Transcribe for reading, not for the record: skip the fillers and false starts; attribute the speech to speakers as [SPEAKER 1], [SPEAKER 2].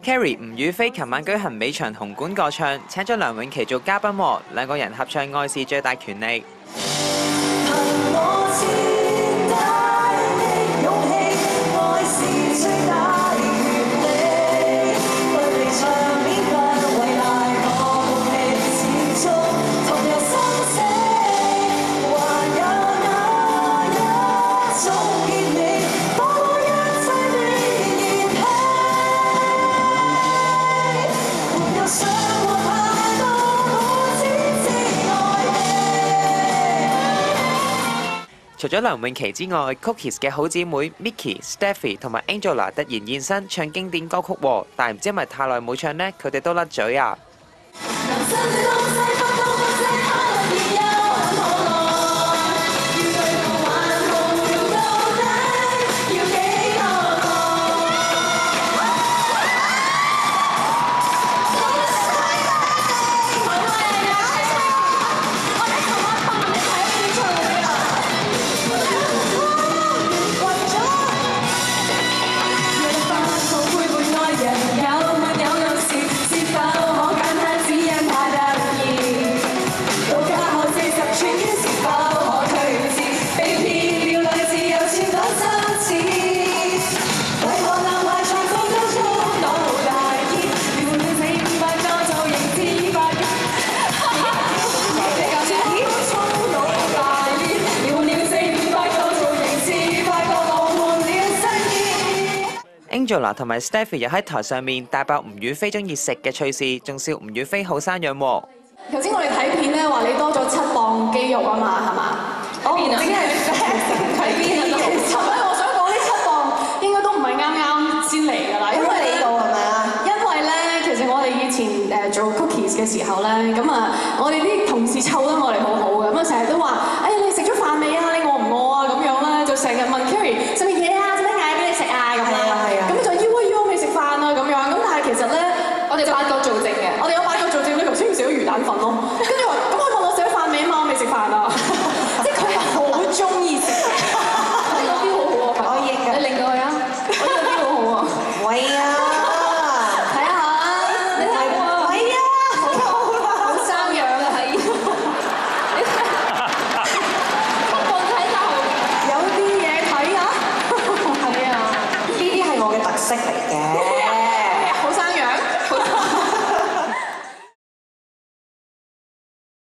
[SPEAKER 1] Carrie 吳雨霏琴晚舉行尾場紅館歌唱，請咗梁詠琪做嘉賓喎，兩個人合唱《愛是最大權力》。除咗梁詠琪之外 ，Cookies 嘅好姊妹 Mickey、Stephy 同埋 Angela 突然現身唱經典歌曲喎，但係唔知係咪太耐冇唱呢？佢哋都甩嘴啊！Angela 同埋 Stephy 又喺台上面大爆吳雨霏中意食嘅趣事，仲笑吳雨霏好生養喎。
[SPEAKER 2] 頭先我哋睇片咧話你多咗7磅肌肉啊嘛，係嘛？我唔知係睇邊啊？我想講呢7磅應該都唔係啱啱先嚟㗎啦，因為你度係咪啊？因為咧，其實我哋以前做 cookies 嘅時候咧，咁啊，我哋啲同事湊得我哋好好嘅，咁啊成日都話，哎呀